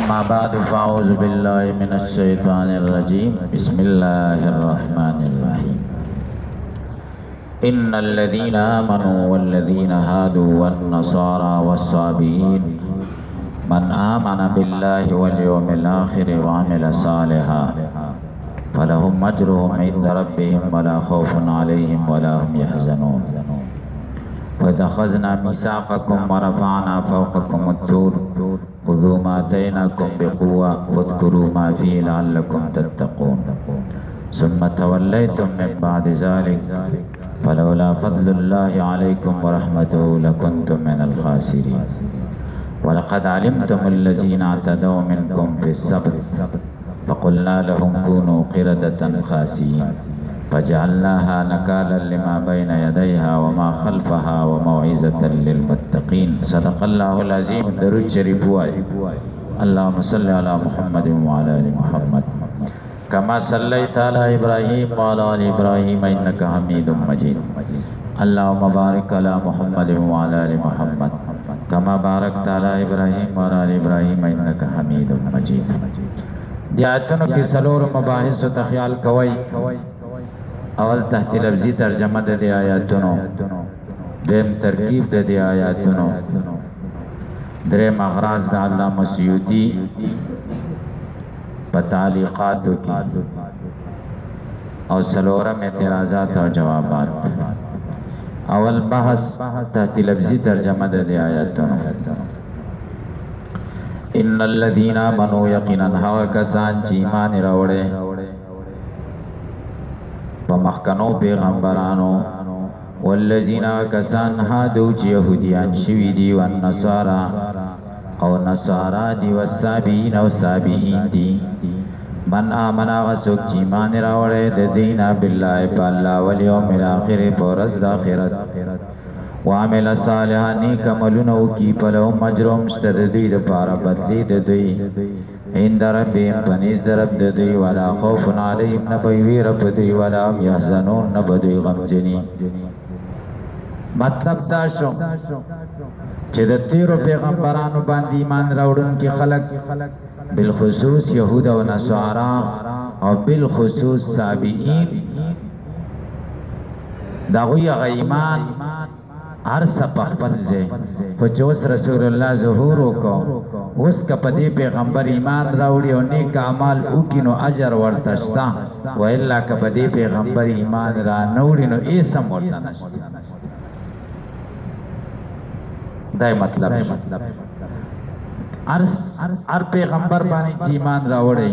أما بعد فأعوذ بالله من الشيطان الرجيم بسم الله الرحمن الرحيم إن الذين آمنوا والذين هادوا والنصارى والصابئين من آمن بالله واليوم الآخر وعمل صالحا فلهم أجرهم عند ربهم ولا خوف عليهم ولا هم يحزنون وإذ أخذنا ميثاقكم ورفعنا فوقكم الطور خذوا ما آتيناكم بقوة واذكروا ما فيه لعلكم تتقون ثم توليتم من بعد ذلك فلولا فضل الله عليكم ورحمته لكنتم من الخاسرين ولقد علمتم الذين اعتدوا منكم في السبت فقلنا لهم كونوا قردة خاسئين فجعلناها نكالا لما بين يديها وما خلفها وموعظة للمتقين صدق الله العظيم. درود شریف وای. اللهم صل على محمد وعلى ال محمد كما صليت على ابراهيم وعلى ال ابراهيم انك حميد مجيد. اللهم بارك على محمد وعلى ال محمد كما باركت على ابراهيم وعلى ال ابراهيم انك حميد مجيد. دی آیتونو کې څلور مباحث ته خیال کوئ. اول تحت لفظی ترجمه د دې آیاتونو، دیم ترکیب د دې آیاتونو، دریم اغراض د علامه سیوطی په تعلیقاتو کې، او څلورم اعتراضات او جوابات. اول بحث تحت لفظی ترجمه د دې آیاتونو. ان الذين آمنوا یقینا هغه کسان چې ایمان راوړي په مخکنو پیغمبرانو، والذین کسان هادو چې يهوديان شوي دي، والنصارى او نصارا دي، والصابئین او صابئین دي. من آمن هغه څوک چې ایمان راوړي د دین بالله په الله والیوم الاخر په ورځ د آخرت، وعمل صالحا نیک عملونه وکړي، فلهم اجرهم شته د دوی دپاره بدلې د دوی عند ربهم پنیز د رب د دوی، ولا خوف علیهم نه به ویره په دوی، ولا هم یحزنون نه به دوی غمجني. مطلب دا شو چې د تیرو پیغمبرانو باندې ایمان راوړونکي خلک، بالخصوص یهود او نصارا او بالخصوص صابئین، د هغوی هغه ایمان هر څه په خپل ځای، خو چې اوس رسول الله ظهور وکړو، اوس که په دې پیغمبر ایمان راوړي او نیک اعمال وکړي نو اجر ورته شته، والا که په دې پیغمبر ایمان را نه وړي نو هېڅ هم ورته نشته. دا مطلب هر پیغمبر باندې چې ایمان راوړي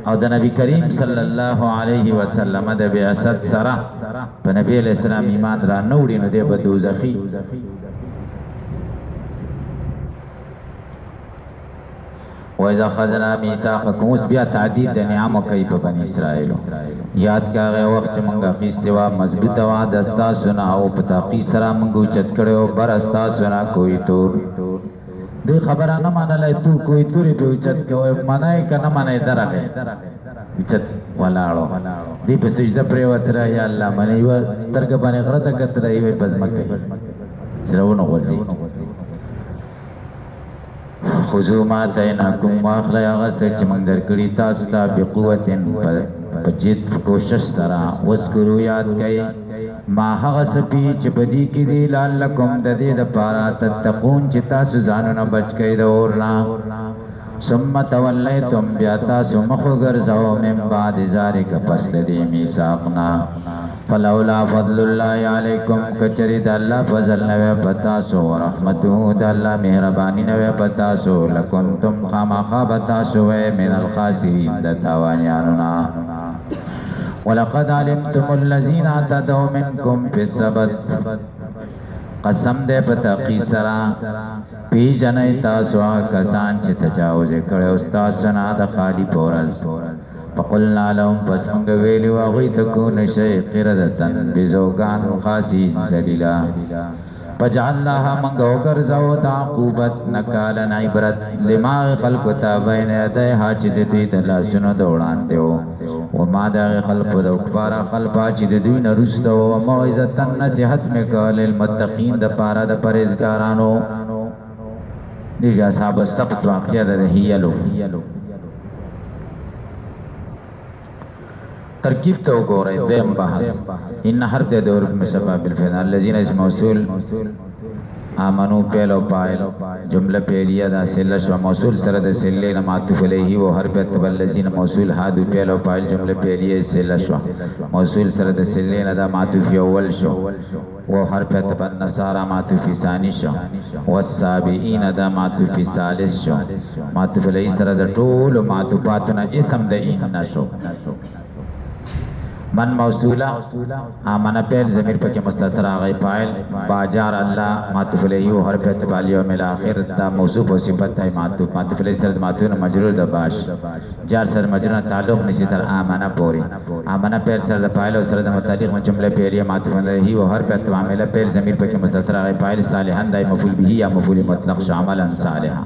او د نبی کریم صلی الله علیه وسلم د بعثت سره په نبی علیہ السلام ایمان را نه وړي نو دی به دوزخي. وَإِذَا أَخَذْنَا مِيثَاقَكُمْ، اوس بیا تعدید د نعمو کوي په بني اسرائیلو. یاد کا هغه وخت چې موږ اخیستې وه مضبوطه وعده ستاسو نه، او په تحقیق سره موږ اوچت کړی و بر ستاسو نه کوی تور. دوی خبره نه منله، تو کوی تورې پې اوچت کوئ، منئ که نه منئ درغې اوچت ولاړو. دوی په سجده پرېوتله، یا الله منې یوه سترګه باندې غره ته کتله، یوې په ځمکه سره ونغورځي. خذوا ما آتیناکم، واخلئ هغه څه چې موږ درکړي تاسو ته، بقوت په جد کوشش سره، واذکروا یاد کئ ما هغه څه چې په دې کې دي، لعلکم د دې دپاره تتقون چې تاسو ځانونه بچ کئ د اور نه. ثم تولیتم، بیا تاسو مخ وګرځوئ، من بعد ذلک پس د دې میثاق نه. فلولا فضل الله علیکم، کچری د الله فضل نه وی په تاسو، ورحمته د الله مهرباني نه وی په تاسو، لکنتم خامخا به تاسو وی من الخاسرین د تاوانیانو نه. ولقد علمتم الذين اعتدوا منكم في السبت، قسم دې په تحقیق سره پیژنئ تاسو کسان چې تجاوز کړی تاسو نه د خالی په ورځ. فقلنا لهم، پس موږ ویلي وو هغوی ته، کونوا شئ قردة بزوګان خاسئین ذلیلا. فجعلناها، موږ وګرځوو د عقوبت نکالا عبرت لما خلقو ته بین یدیها چې د دوی د لاسونو د وړاندې وو، وما د هغې خلقو د کفاره خلقا چې د دوی نه وروسته وو، وموعظة نصیحت مې کړه للمتقین دپاره د پرهېزګارانو. دیگه اصحاب السبت واقعه ده هیلو ترکیب تو گوره دیم بحث ان حرف ده دور مشبه بالفعل الذين اسم موصول آمنو پہلو پائل جملہ پہلیہ دا سلہ شو موصول سرد سلین معطوف علیہ و حرف اتبال لذین موصول حادو پہلو پائل جملہ پہلیہ سلہ شو موصول سرد سلین دا معطوف اول شو و حرف اتبال نصارى معطوف ثانی شو والسابعین دا معطوف ثالث شو معطوف علیہ سرد طول معطوفاتنا اسم دا این شو من موصولا آمنا پہل ضمیر پاکی مستتر آغای فائل باجار اللہ معطوف علیہ و حرف اتبال یوم الاخر دا موصوف و صفت ہے معطوف علیہ سرد معطوف مجرور دا باش جار سرد مجرور تعلق نسی تر آمنا پوری آمنا پہل سرد فائل و سرد متعلق من جملے پہلی معطوف علیہ و حرف اتبال پہل ضمیر پاکی مستتر آغای فائل صالحان دا مفعول به یا مفعول مطلق شاملا صالحا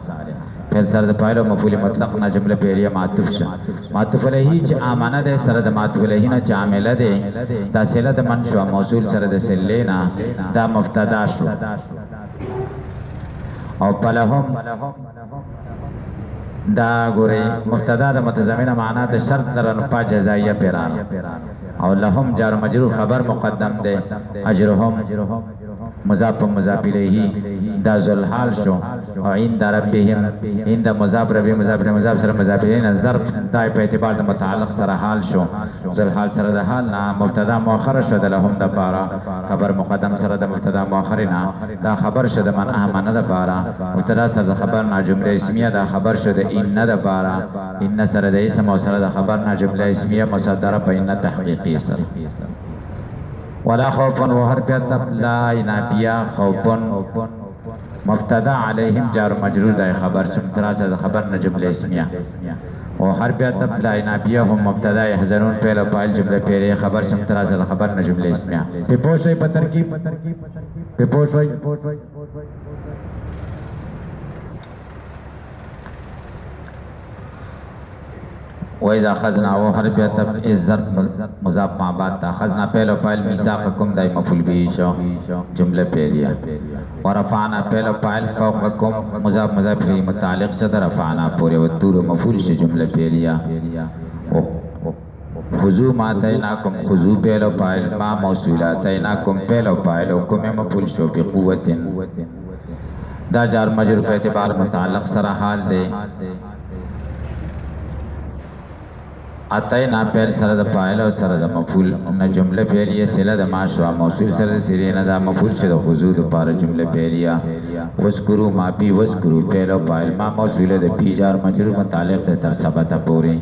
پھر سرد فاعل و مفعول مطلق نہ جملہ پہلیہ معطوف شو معطوف علیہ چ امانہ دے سرد معطوف علیہ نہ عاملہ دے دا صلہ د من شو موصول سرد سلینا دا مبتدا شو او پلہم دا گورے مبتدا دا متضمن معنی دے شرط در انفا جزائیہ پیران او لہم جار مجرور خبر مقدم دے اجرہم مضاف مضاف الیہ دا ذوالحال شو او عند ربهم عند مضاف ربی مضاف مضاف سره مضاف الیہ ظرف دا په اعتبار د متعلق سره حال شو ذوالحال سره د حال نا مبتدا مؤخر شو د لهم د پارا خبر مقدم سره د مبتدا مؤخر نا دا خبر شو د من اهمنه د پارا مبتدا سره د خبر نا جمله اسمیه دا خبر شو د ان د پارا ان سره د اسم او سره د خبر نا جمله اسمیه مصدره په ان تحقیقی سره ولا خوف وحرف لا نافیہ خوف مبتدا علیہم جار مجرور دا خبر شمترا سے خبر نہ جملہ اسمیہ و حرف اتب لا نافیہ هم مبتدا يحزنون پہلا فاعل جملہ پہلے خبر شمترا سے خبر نہ جملہ اسمیہ پہ پوچھوئی پہ ترکیب پہ پوچھوئی وَإِذَا خَزْنَا وَحَرْفِ عَطْفٍ الظرف مضاف مع بعد تا خزنا پہلو فاعل میثاقکم دای مفعول به شو جملہ پہلیا ورفعنا پہلو فاعل فوقکم مضاف مضاف الیہ متعلق سے رفعنا پورے والطور مفعول سے جملہ پہلیا خذو ما اتیناکم خذو پہلو فاعل ما موصول اتیناکم پہلو فاعل حکم مفعول شو بقوت دا جار مجرور په اعتبار متعلق سره حال دے اتینا پہل سرد فاعل و سرد مفعول نہ جملہ پہلیہ صلہ د ما شو موصول سرد سرینا دا مفعول شد خذو د پار جملہ پہلیہ وذکروا ما بی وذکروا پہلو فاعل ما موصول د پی جار مجرور متعلق تر ثبت پوری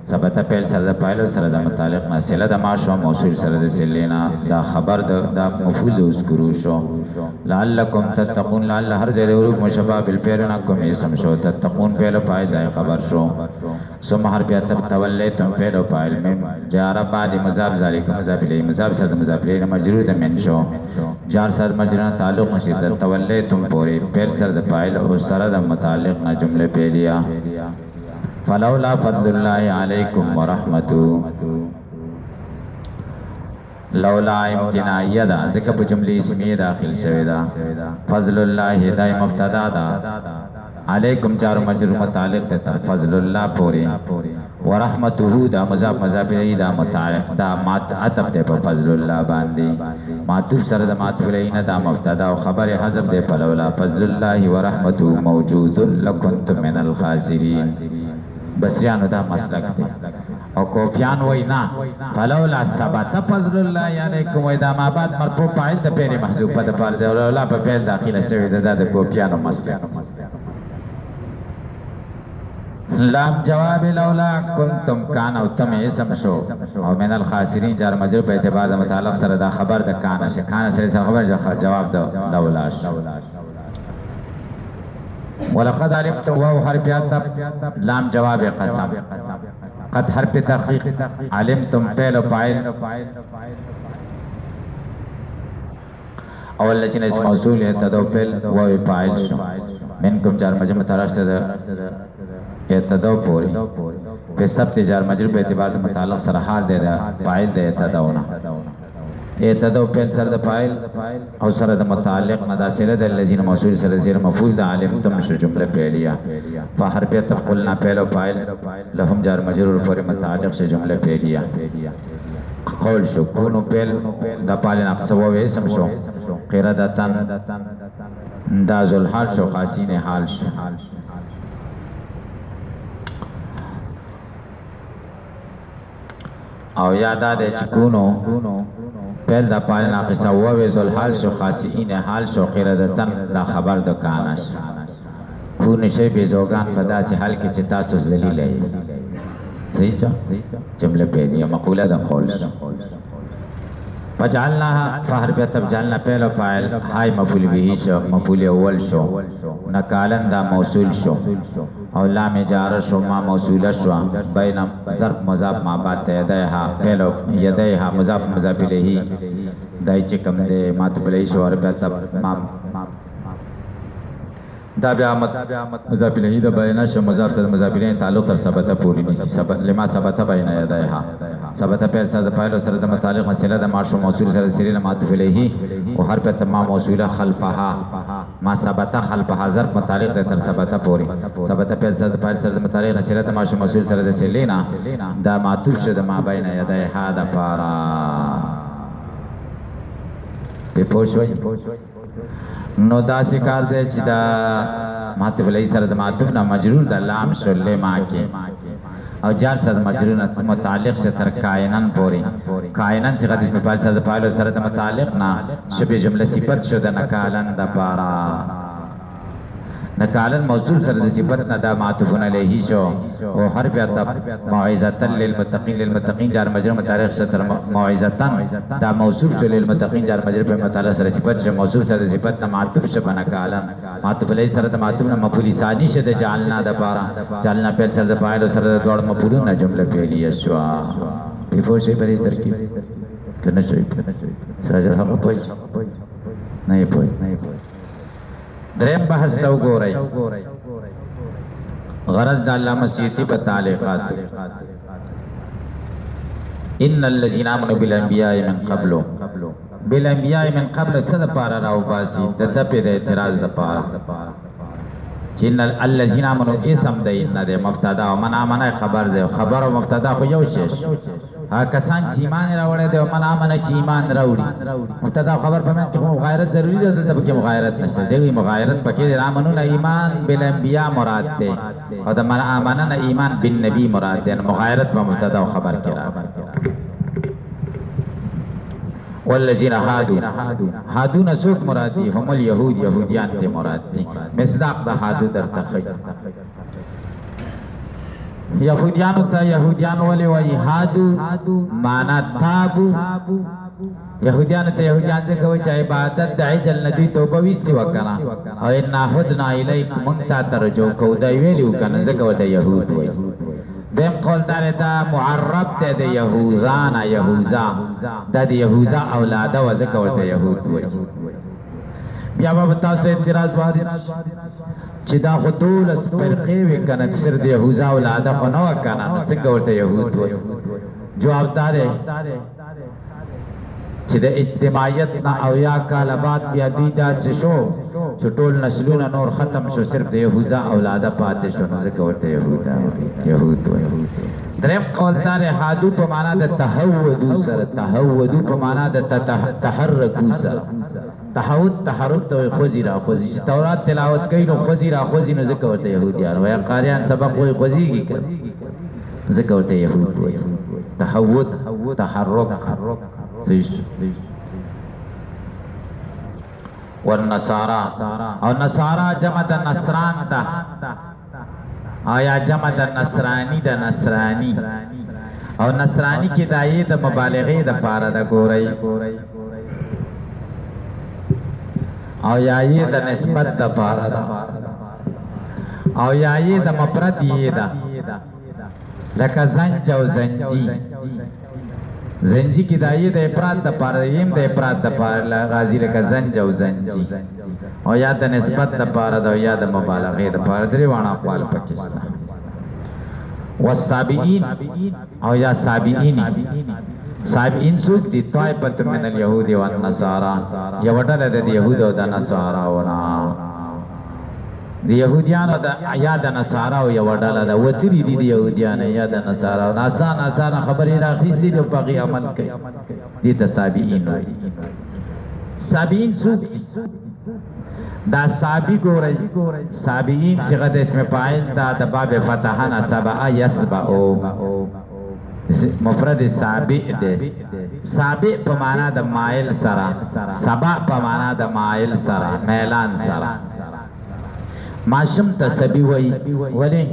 ثبت پہل سرد فاعل و سرد متعلق نہ صلہ د ما شو موصول سرد سلینا دا خبر دا مفعول د وذکروا شو لعلکم تتقون لعل ہر دے حروف مشبہ بالفعل نکم اسم شو تتقون پہلو فاعل دا خبر شو ثم حرف عطف تولیتم پہلو فاعل میں جار بعد مضاف ذالک مضاف الیہ مضاف سرد مضاف الیہ مجرور من شو جار سرد مجرور تعلق مشید تولیتم پوری پہل سرد فاعل اور سرد متعلق نہ جملے پہلیا فلولا فضل اللہ علیکم ورحمتہ لولا امتناعیہ دا ذکر جملے اسمیہ داخل شوی دا فضل اللہ دا مبتدا دا علیکم جار مجرور متعلق تا فضل اللہ پوری ورحمتہ دا مضاف مضاف الیہ دا متعلق دا عطف دے پر فضل اللہ باندی معطوف سرد معطوف الیہ دا مبتدا و خبر حذف دے فلولا فضل اللہ ورحمتہ موجود لکنتم من الخاسرین بسریانو دا مسلک دے اور کوفیان وینا فلولا ثبت فضل اللہ علیکم ویدا ما بعد مرفوع فاعل دا پہلے محذوف پا دا فارد لولا پا پہل داخل شوی دا کوفیانو مسلک لام جواب لولا کنتم کان او تم اسم شو او من الخاسرین جار مجرور په اعتبار د متعلق سره دا خبر د کان شه کان سره خبر جواب د لولا شو ولقد علمت واو حرف عطف لام جواب قسم قد حرف تحقیق علمتم فعل فاعل اول لچن اسم موصول ہے تدو فعل واو فاعل شو منکم جار مجرور متعلق سے اتدو پوری پہ سب تجار مجرور پہ اعتبار متعلق سرحال دے رہا فاعل دے اتدونا اعتدوا پیل سر د فاعل او سر د متعلق مداسله د الذين موصول سر زیر مفعول د علمتم شو جمله فعلیه فحرفیت قلنا پیل او فاعل لهم جار مجرور پر متعلق سے جمله فعلیه قول شو کونو پیل د فاعل نقص و اسم شو قردتن دا ذل حال شو خاصین حال شو او یادا د چکونو پیل دا پای ناقصه و ذل حال شو خاصین حال شو قردتن دا خبر د کانش کون شی بزوگان پدا سے حال کی چتا سو ذلیل ہے صحیح چا جمله پیلیه مقوله د قول فجعلناها فحرفیت تبجعلنا پیل و فاعل ہائی مفعول به شو مفعول اول شو نکالن دا موصول شو او لام جار شو ما موصول شو بین ظرف مضاف ما بعد یدیها پیل و یدیها مضاف مضاف الیه دای چکم دے ماتب الیه شو حرفیت تب دا بیا مضاف الیه دا بیان شو مضاف سره مضاف الیه تعلق تر ثبت پوری نشي سبب لما ثبت بین یدیها ثبت پیل سره فاعل سره د متعلق مسئله د ماشو موصول سره سره معطوف الیه او حرف تمام موصوله خلفها ما ثبت خلفها ظرف متعلق تر ثبت پوری ثبت پیل سره فاعل سره د متعلق مسئله د ماشو موصول سره د سلینا دا معطوف شه د ما بین یدیها د پارا په پوښوي نو دا شکار دے چې دا معطوف علیہ سره د معطوف نه مجرور د لام شله ما کې او جار سره مجرور نه متعلق سے تر کائنن پوری کائنن چې غدیش په پال سره د پال سره د متعلق نه شبه جمله صفت شو د نکالن د پارا نکالن موصول سره د صفت نه دا معطوف علیہ شو او حرف عطف موعظه للمتقین جار مجرور متعلق سے تر موعظه دا موصول شو للمتقین جار مجرور په متعلق سره صفت شو موصول سره صفت نه معطوف شو بنکالن معطوف علیہ سره د معطوف نه مفعول ثانی شه د جعلنا د پارا جعلنا په سره د فاعل سره د دوړ مفعول نه جمله فعلیه شو په فوشي پرې ترکیب کنه شوی سره هغه پوي نه پوي دریم بحث تا وګورئ غرض د علامه سیوطی په تعلیقات ان الذين امنوا بالانبیاء من قبل بالانبیاء من قبل صد پارا راو باسی د دپې د اعتراض د پارا چې ان الذين امنوا اسم د ان د مبتدا او من امنه خبر ده خبر او مبتدا خو یو شی کسان چې ایمان راوړي دي او من امنه چې ایمان راوړي مبتدا خبر په من کې مغایرت ضروری ده دلته کې مغایرت نشته دی مغایرت پکې امنو نه ایمان بالانبیاء مراد ده او د من امنه نه ایمان بالنبی مراد ده مغایرت په مبتدا او خبر کې راځي والذین هادو نسوک مرادی هم اليهود یهودیان تے مرادی مصداق دا هادو در تخیل یهودیانو تا یهودیان ولی وی هادو مانا تابو یهودیان ته یهودیان څخه کوي چې عبادت د عجل ندی توبه وستي وکړه او ان ناهدنا الیک مونږ ترجو کو دی ویلو کنه ځکه وته يهود وي دیم قول دار دا معرب ته د یهوزان یهوزا د یهوزا اولاد او ځکه وته يهود وي بیا به تاسو اعتراض وارد چې دا خطول فرقې وی کنه صرف د یهوزا اولاد خو نه وکنه څنګه وته يهود وي جواب دار چې د اجتماعیت نه او یا کال بعد بیا دوی داسې شو چې ټول نسلونه نور ختم شو صرف د یهوذا اولاده پاتې شو نو ځکه ورته یهود وایي دریم قول دار هادو په معنا د تهودو سره تهودو په معنا د تحرکو سره تحرک ته خوځي را خوځي تورات تلاوت کوي نو خوځي را خوځي نو ځکه ورته یهودیان وایي قاریان سبق وایي خوځيږي ځکه ورته یهود وایي تحود تحرک والنصارى او نصارى جمع د نصران تا آیا جمع د نصرانی د نصرانی او نصرانی کی دایې د مبالغه د پاره د ګورای او یایې د نسبت د پاره او یایې د مفرد یې دا لکه زنج او زنجی زنجی کی دایې د افراد د پاره یم د افراد د پاره غازی لکه زنج او زنجی او یا د نسبت د پاره د یا د مبالغه د پاره درې وانه خپل پاکستان والسابعين او یا سابعين صابئین سوک دی طائفة من اليهود والنصارى یو ډله د یهود او د نصاراونا د یهودیانو د یا د نصاراو یو ډله د وتری دي د یهودیانو یا د نصاراو آسان خبرې راخېستې دي په هغې عمل کوي دې ته صابئین وایي صابئین سوک دا صابی گورئی صابئین صيغه اسم فاعل دا د باب فتحه نصبع یسبع مفرد صابع ده صابع په معنا د مائل سرا سبع په معنا د مائل سرا میلان سرا ماشم تسبی وی ولی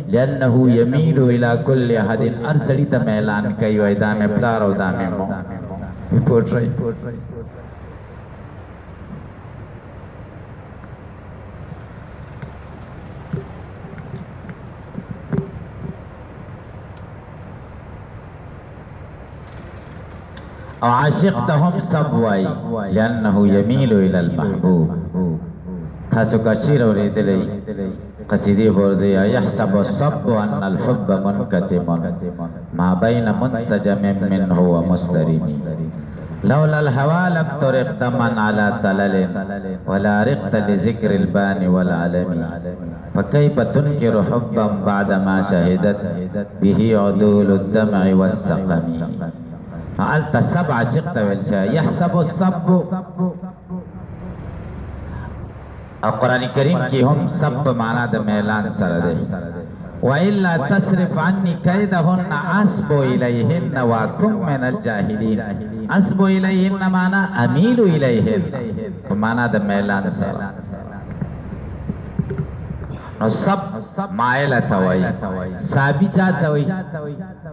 لانه یمیل الى كل احد ارسلی ته میلان کوي وای دا مې پلار او دا مې مو پوټرای او عاشق تهم سب وای لانه یمیل الى المحبوب تاسو کا شعر اوریدلی قصیدی ورده یحسب الصب ان الحب منکتم ما بین منسجم منه ومسترم لولا الهوى لم ترق دما على تلل ولا رقت لذكر البان والعلم فكيف تنكر حبا بعدما شهدت به عدول الدمع والسقم فعلت سبع شقت والشاء يحسب الصب او قرآن کریم کی هم سب معنی د میلان سره ده وإلا تصرف عني كيدهن أسب إليهن وكن من الجاهلين أسب إليهن معنی أميل إليهن معنی د میلان سره نو سب مائل توي سابي چاته وي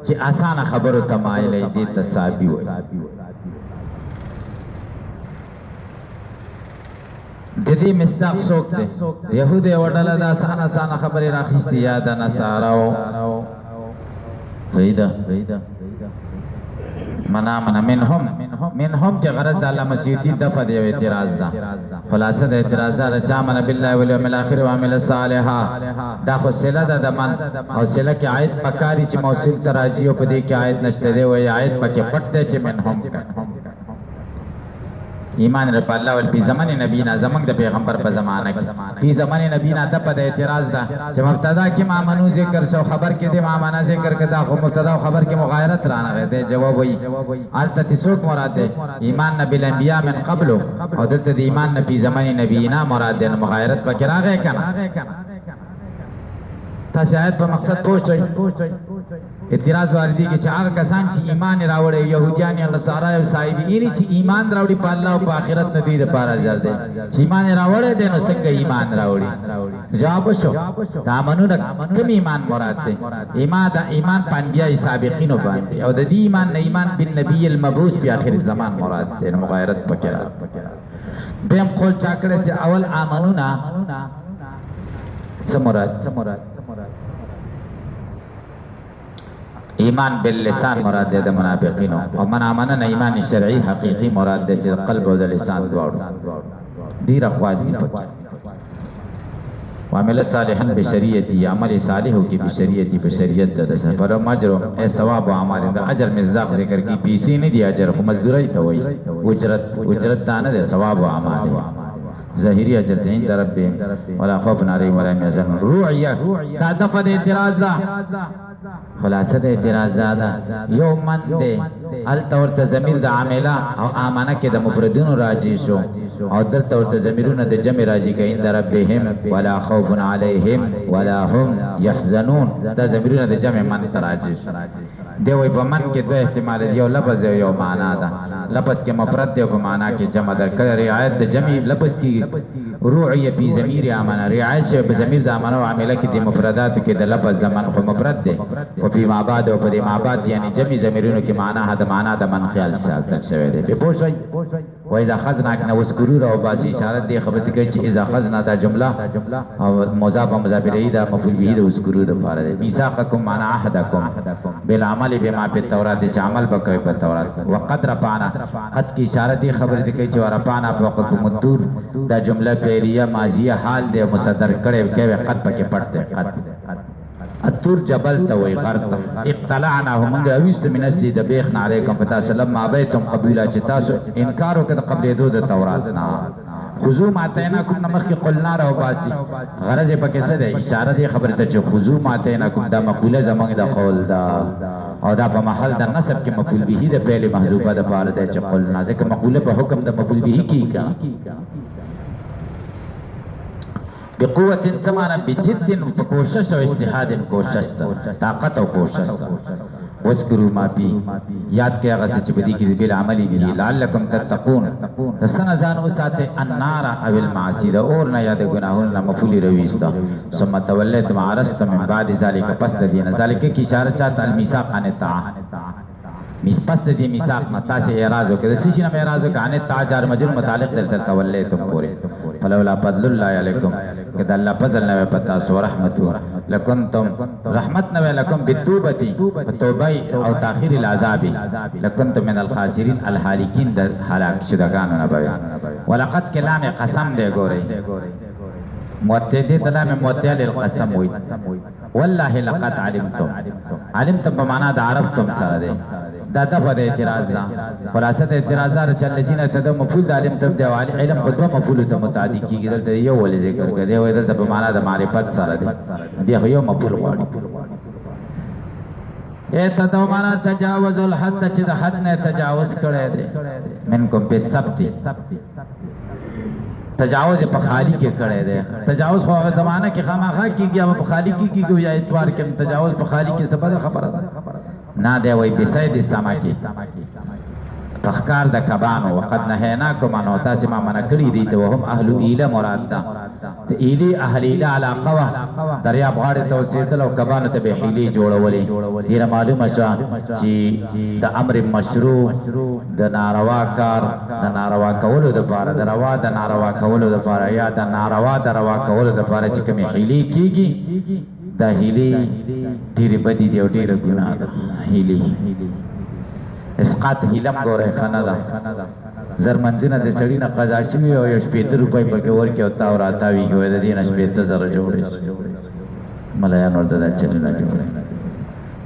چې آسان خبرو ته مائل دي ته سابي وي د دې مصداق څوک دی يهود وډاله د آسان خبرې راخېستې یا د نصاراو فیدا منا منهم چې غرض د علامه سیوطي دفع دی اعتراض دا خلاصه د اعتراض دا چا من بالله واليوم الاخر وعمل صالحا دا خو صله ده د من او صله کې عائد پکاري چې موصول تراجی او په دې کې عائد نشته دی وای عائد پکې پټ دی چې منهم ایمان رب الله ول په زمانه نبی نه زمنګ د پیغمبر په زمانه کې په زمانه نبی نه د په اعتراض دا چې مبتدا کې ما منو ذکر شو خبر کې د ما معنا ذکر کدا خو مبتدا او خبر کې مغایرت رانه ده جواب وي البته تسوک مراد ده ایمان نبی الانبیاء من قبل او دلته د ایمان نبی زمانه نبی نه مراد ده مغایرت پکې راغی کنه تاسو آیت په مقصد پوښتنه اعتراض واردی کې چې هغه کسان چې ایمان راوړي يهوديان یا نصارا او صایبین چې ایمان راوړي په الله او په آخرت نه دي د پاره ځل دي چې ایمان راوړي د نو څنګه ایمان راوړي جواب شو دا منو د کوم ایمان مراد دی ایمان پنځه سابقینو باندې او د دې ایمان نه ایمان بالنبي المبعوث په آخر زمان مراد دی مغایرت پکې دیم قول چا کړی چې اول امنونا څه مراد ایمان باللسان مراد ده د منافقینو او من امنه نه ایمان شرعي حقيقي مراد ده چې قلب او د لسان دواړو ډیر اخواجی وعمل صالحا بشریعتی عمل صالح کی بشریعتی بشریعت ده سفر مجر اے ثواب او اعمال ده اجر مصداق ذکر کی پیسې نه دی اجر خو مزدوری ته وای اجرت دانه ده ثواب او اعمال ظاهری اجر ده عند ربهم ولا خوف عليهم ولا هم يحزنون روعیه دا دفع اعتراض ده خلاصه د اعتراض دا یو من دی هلته ورته ضمیر د عامله او امانه کې د مفردونو راځي شو او دلته ورته ضمیرونه د جمع راځي کې عند ربهم ولا خوف عليهم ولا هم يحزنون دا ضمیرونه د جمع من ته راځي دی وای په من کې دوه احتمال دی یو لفظ دی یو معنا ده لفظ کې مفرد دی او معنا کې جمع ده کله رعایت د جمع لفظ کې روعیه په ضمیر امانه رعایت شه په ضمیر د امانه او عامله کې د مفردات کې د لفظ د من خو مفرد دی او په ما بعد او په ما بعد یعنی جمع ضمیرونو کې معنا هدا معنا د من خیال ساتل شوی دی په پوښي و اذا خذنا کنه وذکروا او باز اشاره دی خبرت کوي چې اذا خذنا دا جمله او مضاف مضاف الیه دا مفعول به د وذکروا د لپاره دی میثاقکم معنا عهدکم بالعمل بما په تورات چې عمل وکوي په تورات وقد رفعنا قد کی اشاره دی خبرت کوي چې رفعنا فوقکم الطور دا جمله فعلیه ماضیه حال دی مصدر کړي کوي قد پکې پړته قد التور جبل ته وی غرق اقتلعناه منګه اوست من اصل دبیخ علیکم فتاسلم ما بیتم قبولا چې تاسو انکار وکړه قبل دو د تورات نه خذو ما تیناکم نمخ قلنا رو باسی غرض پکې څه ده اشاره دی خبره ته چې خذو ما تیناکم دا مقوله زمونږ د قول دا او دا په محل د نسب کې مقول به د فعل محذوفه د پاره ده چې قلنا ځکه مقوله په حکم د مقول به کیږي بقوة سمانا بجد کوشش او اجتهاد کوشش طاقت او کوشش وذکروا ما فی یاد کیا غس چې بدی کې بل عملی به لعلکم تتقون تسنه ځان وساته النار او المعاصی دا اور نه یاد گناهونه مفعول رويستا ثم تولیتم عرست من بعد ذلك پس دین ذلك کی اشاره چاته الميثاق عن الطاعه پس دې میثاق متا سے اعراض وکړه سشي نه اعراض وکړه ان تاجر مجرم متعلق در تولیتم پورے فلولا فضل الله علیکم کدا الله فضل نه پتا سو رحمت لکنتم رحمت نه لکم بالتوبه توبه او تاخير العذاب لکنتم من الخاسرین الهالکین د هلاک شدگان نه بیان ولقد کلام قسم دې ګوري موتدی تلام موتیا للقسم وی والله لقد علمتم بمعنى دا عرفتم سره ده دا دفع ده اعتراض دا خلاصه ده اعتراض دا چل لجینه تده مفعول دا علمتم ده علم خدوه مفعول ده متعدی کی گدل ده یو ولی ذکر کرده وی دلتا بمعنى دا معرفت سره ده دیخ یو مفعول غواری ایتدو معنی تجاوز الحد چه ده حد نه تجاوز کرده منکم پی سبتی تجاوز په خالی کې کړی دی تجاوز خو هغه زمانہ کې خامخا کېږي او په خالی کې کېږي یا اتوار کې تجاوز په خالی کې څه خبره ده نه دی وای په سید سما کې تخکار د کبانو وقد نهیناکم عنه تاسو ما منع کړی دي ته وهم اهل ایله مراد ده ته ایله اهل ایله علاقه وا دریاب غاړه ته وسیدل او کبانو ته به حیلې جوړولې ډیره معلومه شوه چې د امر مشروع د ناروا کار د ناروا کولو د پاره د روا د ناروا کولو د پاره یا د ناروا د روا کولو د پاره چې کومې حیلې کیږي د حیلې ډیره بدی دی او ډیره ګناه ده حیلې اسقاط هیلم ګوره خانه ده زرمنځنه د سړی نه قضا شوی او 70 روپۍ پکې ورکې او تا او راتاوي کوي د دې نه 70,000 جوړې ملایان ورته دا چلونه جوړې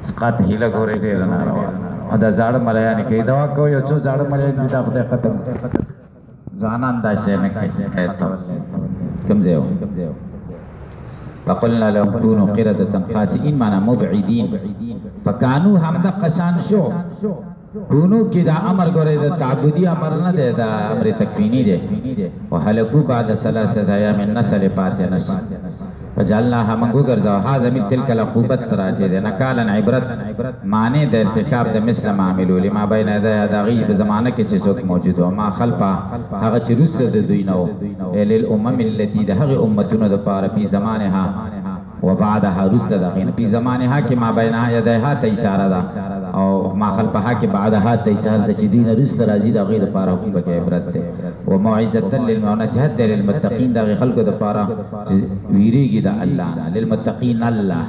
اسقاط هیله ګوره ډیر نه راوړ او دا زاړه ملایان کې دوا کوي او څو زاړه ملایان دې خدای ختم ځانان دا شي نه کوي کوم ځای فقلنا لهم كونوا قردة خاسئين معنا مبعدين فكانوا حمد قشان شو کونو کی دا امر گوره دا تعبدی امر نه ده دا امر تکوینی ده وحلقو بعد ثلاثه ایام النسل پاتې نشي وجعلناها منگو گرزاو ها زمین تلک العقوبت راجه ده نکالا عبرت معنی ده ارتکاب ده مثل ما عملو لما بین ده دا غیب زمانه که چه سوک موجود و ما خلپا هغه چه رست ده دوی نو للامم اللتی ده هغه امتونو ده پار پی زمانها وبعدها رست ده غین پی زمانها که ما بینها یدها تا اشاره ده او ما خلفها کې بعدها تیسال د شدین رست راځي د غیر لپاره حکم کې عبرت ده او موعظه للمناسحت للمتقین د خلکو د لپاره ویریږي د الله للمتقین الله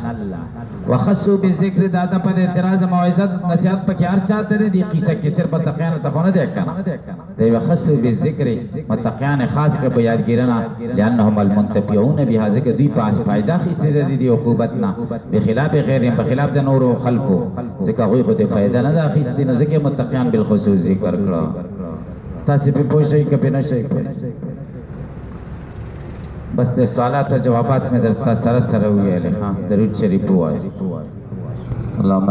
وخصو بالذکر د ادب په اعتراض موعظه نصیحت په کې هر چاته دي قصه کې صرف متقین ته نه ده کنه دی وخصو بالذکر متقین خاص کې بیان کړنا لانهم المنتفعون بها ذکر دی په فائدہ خسته دي عقوبتنا بخلاف غیرهم بخلاف د نور خلقو ذکر غوی خو فائدہ نه ده خسته نه ذکر متقین بالخصوص ذکر کړه تاسو په پوښتنه کې په نشي بس د سوالات او جوابات میں درتا سره سره ویل ها درود شریف وای اللهم